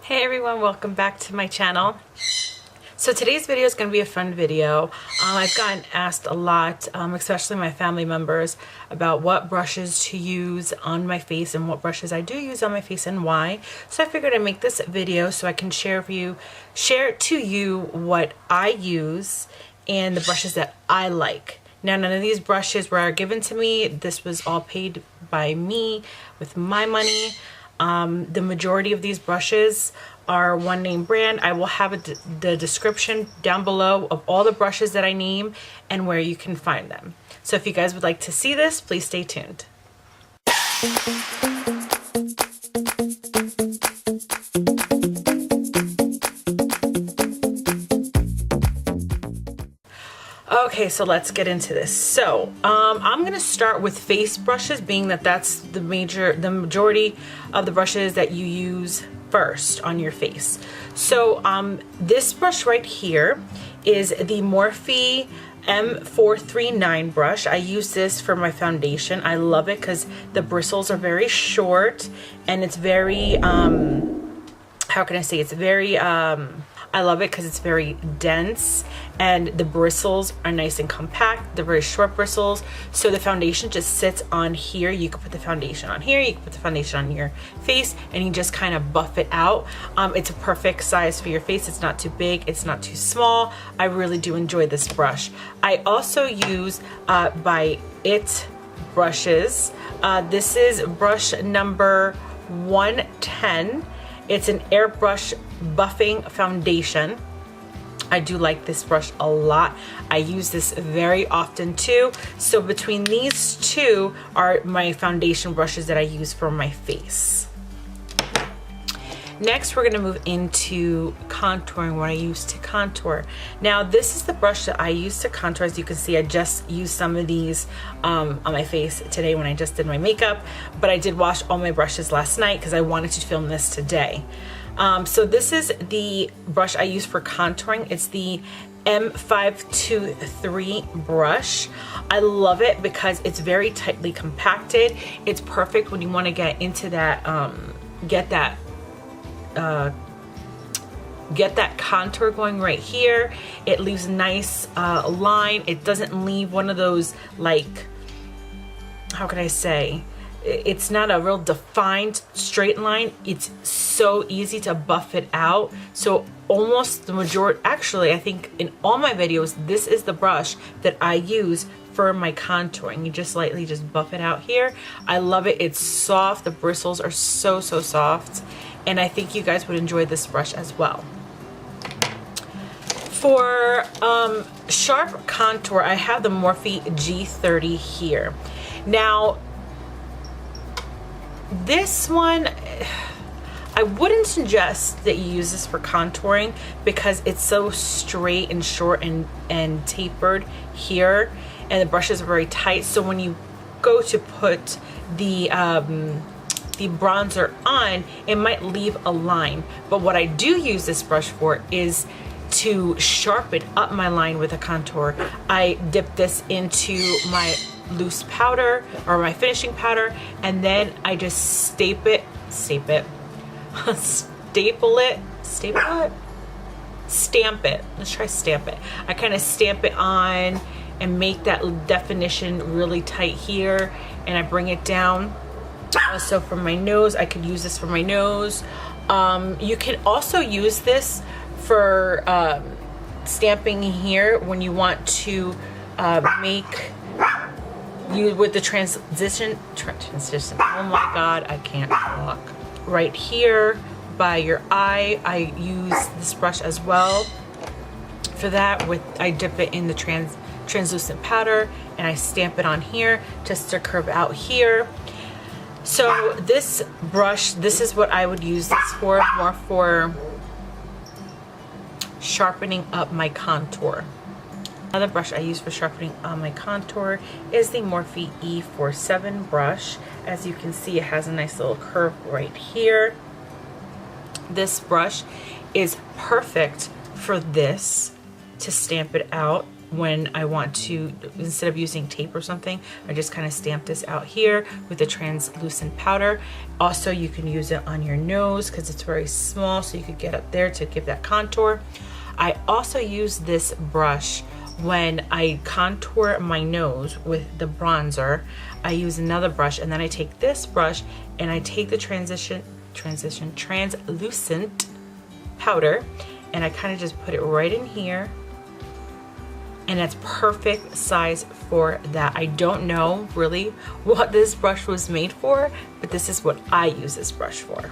Hey everyone, welcome back to my channel. So today's video is going to be a fun video. I've gotten asked a lot, especially my family members, about what brushes to use on my face and what brushes I do use on my face and why. So I figured I'd make this video so I can share to you what I use and the brushes that I like. Now, none of these brushes were given to me. This was all paid by me with my money. The majority of these brushes are one name brand. I will have the description down below of all the brushes that I name and where you can find them. So if you guys would like to see this, please stay tuned. Okay, so let's get into this. So I'm gonna start with face brushes, being that that's the majority of the brushes that you use first on your face. So this brush right here is the Morphe M439 brush. I use this for my foundation. I love it because the bristles are very short and it's very how can I say, it's very I love it because it's very dense and the bristles are nice and compact. They're very short bristles. So the foundation just sits on here. You can put the foundation on here. You can put the foundation on your face and you just kind of buff it out. It's a perfect size for your face. It's not too big. It's not too small. I really do enjoy this brush. I also use by It brushes. This is brush number 110. It's an airbrush buffing foundation. I do like this brush a lot. I use this very often too. So between these two are my foundation brushes that I use for my face. Next, we're gonna move into contouring, what I use to contour. Now, this is the brush that I use to contour. As you can see, I just used some of these on my face today when I just did my makeup, but I did wash all my brushes last night because I wanted to film this today. So this is the brush I use for contouring. It's the M523 brush. I love it because it's very tightly compacted. It's perfect when you want to get into that, get that contour going right here. It leaves a nice line. It doesn't leave one of those, like, how can I say, it's not a real defined straight line. It's so easy to buff it out. So almost the majority, actually I think in all my videos, this is the brush that I use for my contouring. You just lightly just buff it out here. I love it. It's soft. The bristles are so soft. And I think you guys would enjoy this brush as well. For sharp contour, I have the Morphe G30 here. Now, this one, I wouldn't suggest that you use this for contouring because it's so straight and short and tapered here, and the brushes are very tight. So when you go to put the bronzer on, it might leave a line. But what I do use this brush for is to sharpen up my line with a contour. I dip this into my loose powder or my finishing powder, and then I just stamp it. Let's try stamp it. I kind of stamp it on and make that definition really tight here, and I bring it down. So for my nose, I could use this for my nose. You can also use this for stamping here when you want to make you with the transition. Oh my God, I can't talk. Right here by your eye, I use this brush as well for that. I dip it in the translucent powder and I stamp it on here just to curve out here. So this brush, this is what I would use this for, more for sharpening up my contour. Another brush I use for sharpening on my contour is the Morphe E47 brush. As you can see, it has a nice little curve right here. This brush is perfect for this, to stamp it out when I want to, instead of using tape or something, I just kind of stamp this out here with the translucent powder. Also, you can use it on your nose because it's very small, so you could get up there to give that contour. I also use this brush when I contour my nose with the bronzer. I use another brush, and then I take this brush and I take the translucent powder, and I kind of just put it right in here, and it's perfect size for that. I don't know really what this brush was made for, but this is what I use this brush for.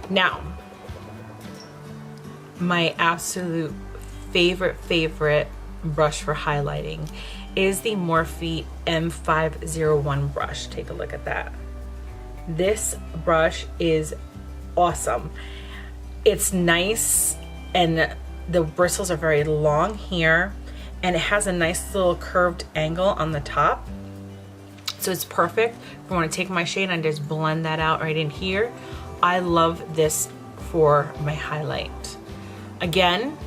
Now, my absolute favorite brush for highlighting is the Morphe M501 brush. Take a look at that. This brush is awesome. It's nice, and the bristles are very long here, and it has a nice little curved angle on the top. So it's perfect if I want to take my shade and just blend that out right in here. I love this for my highlight. Again,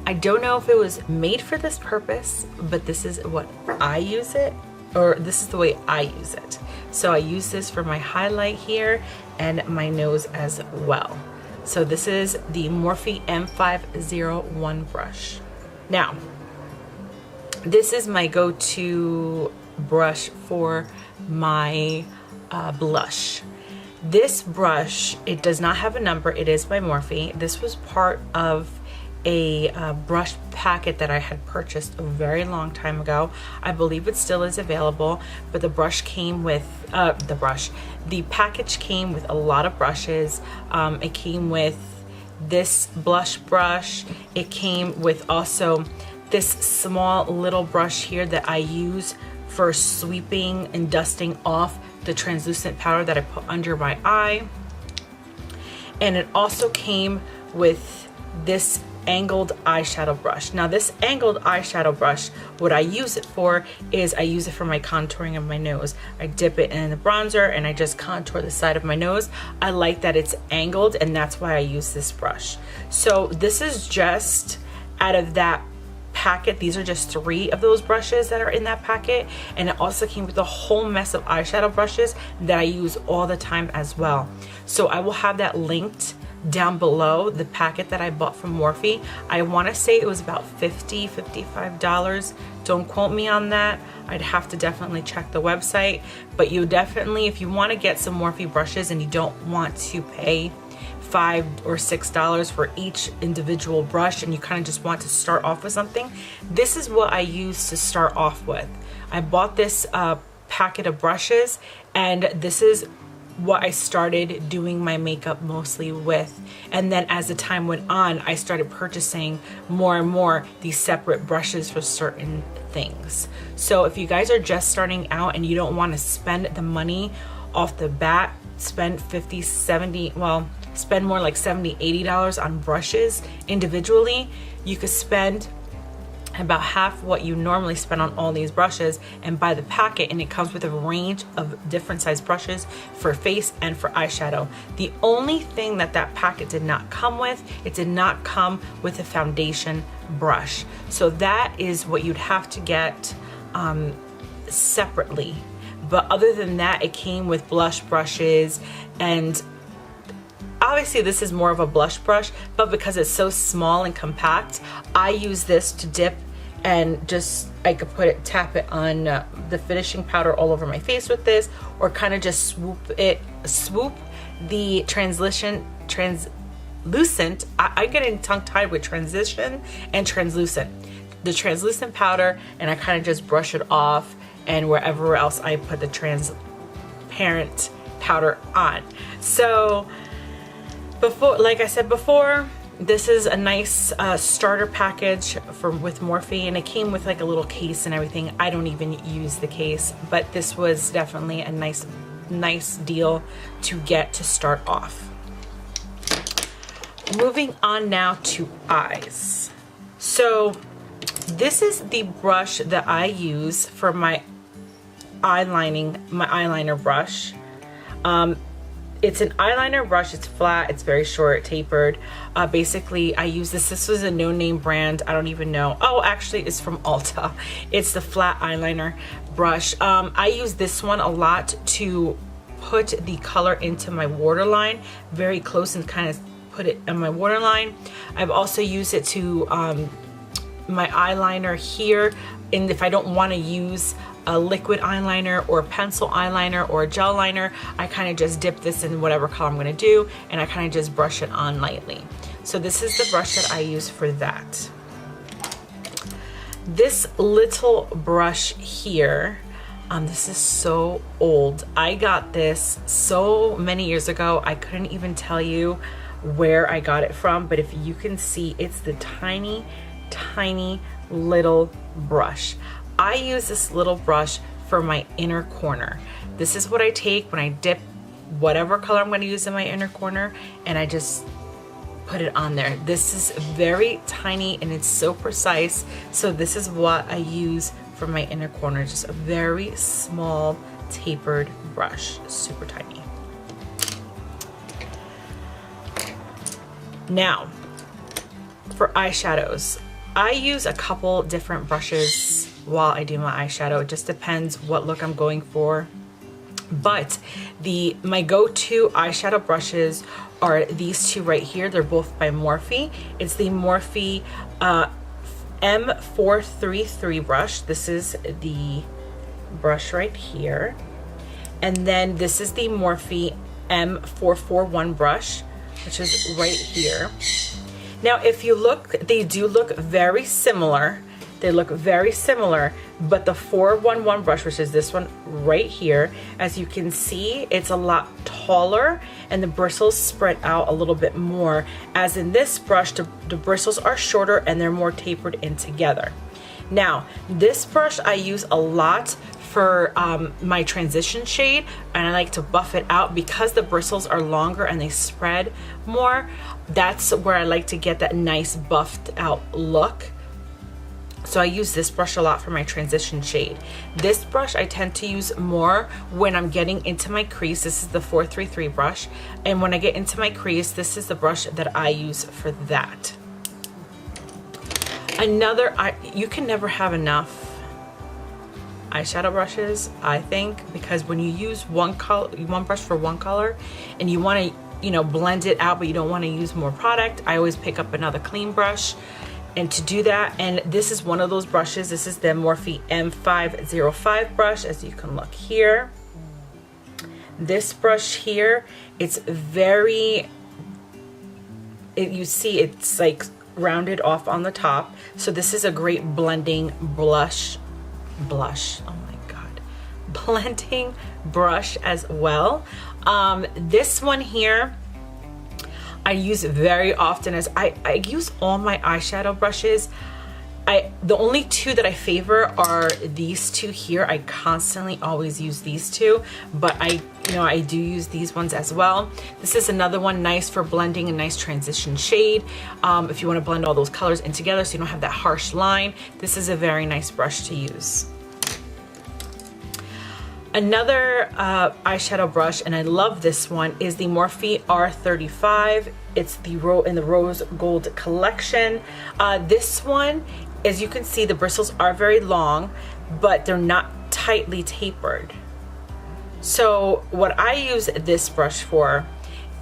I don't know if it was made for this purpose, but this is what I use it, or this is the way I use it. So I use this for my highlight here and my nose as well. So this is the Morphe M501 brush. Now, this is my go-to brush for my blush. This brush, it does not have a number. It is by Morphe. This was part of a brush packet that I had purchased a very long time ago. I believe it still is available, but the brush came with the package came with a lot of brushes. It came with this blush brush. It came with also this small little brush here that I use for sweeping and dusting off the translucent powder that I put under my eye. And it also came with this angled eyeshadow brush. Now this angled eyeshadow brush, what I use it for is I use it for my contouring of my nose. I dip it in the bronzer and I just contour the side of my nose. I like that it's angled, and that's why I use this brush. So this is just out of that packet. These are just 3 of those brushes that are in that packet, and it also came with a whole mess of eyeshadow brushes that I use all the time as well. So I will have that linked down below, the packet that I bought from Morphe. I want to say it was about $55. Don't quote me on that. I'd have to definitely check the website, but you definitely, if you want to get some Morphe brushes and you don't want to pay $5 or $6 for each individual brush, and you kind of just want to start off with something, this is what I use to start off with. I bought this packet of brushes, and this is what I started doing my makeup mostly with. And then as the time went on, I started purchasing more and more these separate brushes for certain things. So if you guys are just starting out and you don't want to spend the money off the bat, spend $50, $70, well, spend more like $70, $80 on brushes individually, you could spend about half what you normally spend on all these brushes and buy the packet, and it comes with a range of different size brushes for face and for eyeshadow. The only thing that that packet did not come with, it did not come with a foundation brush. So that is what you'd have to get separately. But other than that, it came with blush brushes, and obviously this is more of a blush brush, but because it's so small and compact, I use this to dip and just, I could put it, tap it on the finishing powder all over my face with this, or kind of just swoop the translucent, I'm getting tongue tied with transition and translucent. The translucent powder, and I kind of just brush it off, and wherever else I put the transparent powder on. So before, like I said before, this is a nice starter package with Morphe, and it came with like a little case and everything. I don't even use the case, but this was definitely a nice deal to get to start off. Moving on now to eyes. So this is the brush that I use for my eyeliner brush. it's an eyeliner brush. It's flat, it's very short, tapered. Basically, I use this was a no-name brand, I don't even know. Oh, actually it's from Ulta. It's the flat eyeliner brush. I use this one a lot to put the color into my waterline very close and kind of put it on my waterline. I've also used it to my eyeliner here, and if I don't want to use a liquid eyeliner or a pencil eyeliner or a gel liner, I kind of just dip this in whatever color I'm going to do, and I kind of just brush it on lightly. So this is the brush that I use for that. This little brush here, this is so old. I got this so many years ago, I couldn't even tell you where I got it from, but if you can see, it's the tiny little brush. I use this little brush for my inner corner. This is what I take when I dip whatever color I'm going to use in my inner corner, and I just put it on there. This is very tiny and it's so precise. So this is what I use for my inner corner. Just a very small tapered brush, super tiny. Now, for eyeshadows, I use a couple different brushes while I do my eyeshadow. It just depends what look I'm going for. But my go-to eyeshadow brushes are these two right here. They're both by Morphe. It's the Morphe M433 brush. This is the brush right here. And then this is the Morphe M441 brush, which is right here. Now, if you look, they do look very similar. They look very similar, but the 411 brush, which is this one right here, as you can see, it's a lot taller and the bristles spread out a little bit more. As in this brush, the bristles are shorter and they're more tapered in together. Now, this brush I use a lot for my transition shade, and I like to buff it out because the bristles are longer and they spread more. That's where I like to get that nice buffed out look. So I use this brush a lot for my transition shade. This brush I tend to use more when I'm getting into my crease. This is the 433 brush. And when I get into my crease, this is the brush that I use for that. You can never have enough eyeshadow brushes, I think, because when you use one brush for one color and you want to, blend it out, but you don't want to use more product, I always pick up another clean brush. And to do that, and this is one of those brushes. This is the Morphe M505 brush, as you can look here. This brush here, it's you see it's like rounded off on the top. So this is a great blending blush, oh my God, blending brush as well. This one here, I use very often as I use all my eyeshadow brushes. The only two that I favor are these two here. I constantly always use these two, but I do use these ones as well. This is another one nice for blending a nice transition shade. If you want to blend all those colors in together so you don't have that harsh line, this is a very nice brush to use. Another eyeshadow brush, and I love this one, is the Morphe R35. It's in the Rose Gold collection. This one, as you can see, the bristles are very long, but they're not tightly tapered. So what I use this brush for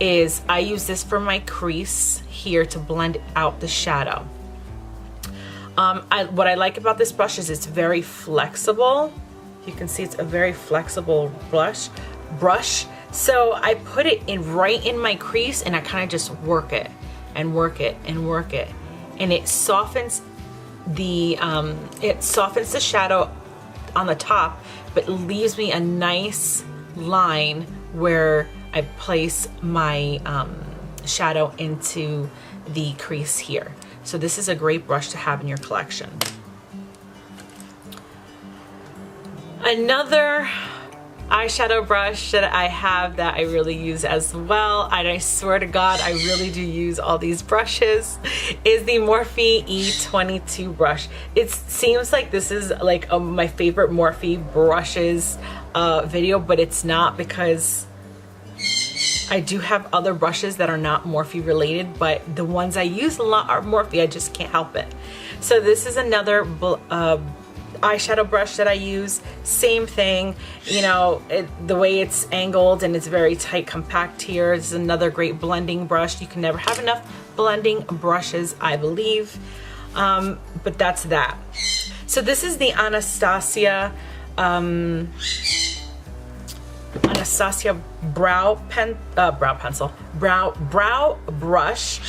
is I use this for my crease here to blend out the shadow. What I like about this brush is it's very flexible. You can see it's a very flexible brush. So I put it right in my crease, and I kind of just work it and work it and work it, and it softens the shadow on the top, but leaves me a nice line where I place my shadow into the crease here. So this is a great brush to have in your collection. Another eyeshadow brush that I have that I really use as well, and I swear to God I really do use all these brushes, is the Morphe E22 brush. It seems like this is like my favorite Morphe brushes video, but it's not, because I do have other brushes that are not Morphe related, but the ones I use a lot are Morphe. I just can't help it. So this is another eyeshadow brush that I use. Same thing, you know, the way it's angled and it's very tight, compact here. This is another great blending brush. You can never have enough blending brushes, I believe. But that's that. So this is the Anastasia brow brush.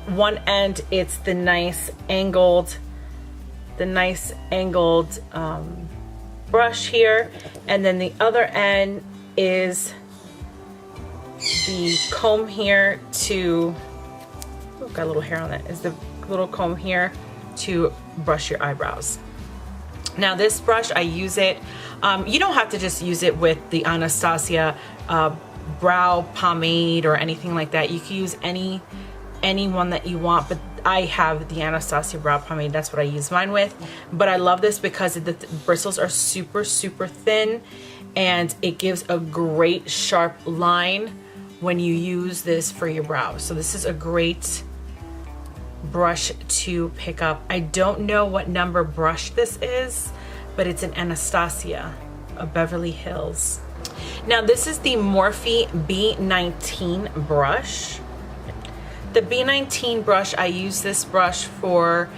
One end, it's the nice angled brush here, and then the other end is the comb here to, oh, got a little hair on it, is the little comb here to brush your eyebrows. Now this brush, I use it, you don't have to just use it with the Anastasia brow pomade or anything like that. You can use any one that you want, but I have the Anastasia brow pomade. That's what I use mine with. But I love this because the bristles are super thin, and it gives a great sharp line when you use this for your brows. So this is a great brush to pick up. I don't know what number brush this is, but it's an Anastasia, a Beverly Hills. Now this is the Morphe B19 brush. The B19 brush, I use this brush for,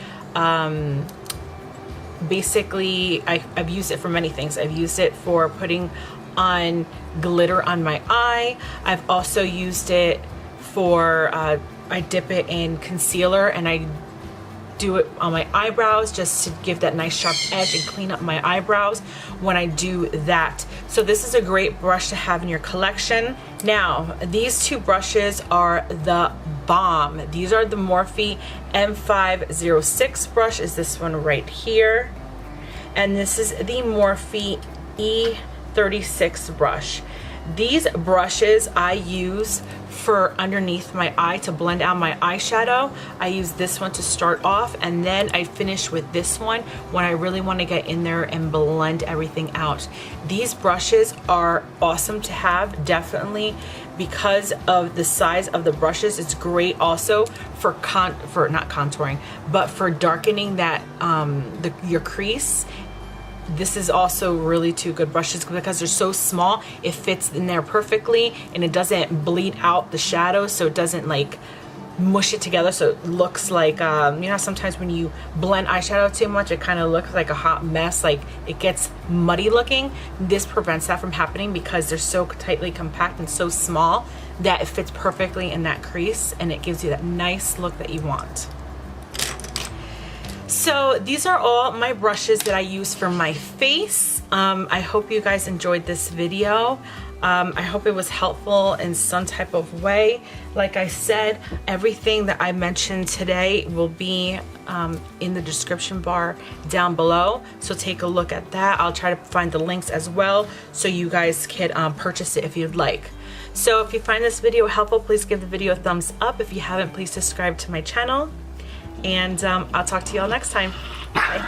basically, I've used it for many things. I've used it for putting on glitter on my eye. I've also used it for, I dip it in concealer and I do it on my eyebrows just to give that nice sharp edge and clean up my eyebrows when I do that. So this is a great brush to have in your collection. Now, these two brushes are the bomb. These are the Morphe M506 brush, is this one right here. And this is the Morphe E36 brush. These brushes I use for underneath my eye to blend out my eyeshadow. I use this one to start off, and then I finish with this one when I really want to get in there and blend everything out. These brushes are awesome to have, definitely, because of the size of the brushes. It's great also for not contouring, but for darkening that your crease. This is also really two good brushes because they're so small, it fits in there perfectly and it doesn't bleed out the shadows, so it doesn't like mush it together, so it looks like you know, sometimes when you blend eyeshadow too much it kind of looks like a hot mess, like it gets muddy looking. This prevents that from happening because they're so tightly compact and so small that it fits perfectly in that crease and it gives you that nice look that you want. So these are all my brushes that I use for my face. I hope you guys enjoyed this video. I hope it was helpful in some type of way. Like I said, everything that I mentioned today will be in the description bar down below. So take a look at that. I'll try to find the links as well so you guys can purchase it if you'd like. So if you find this video helpful, please give the video a thumbs up. If you haven't, please subscribe to my channel. And I'll talk to y'all next time. Bye.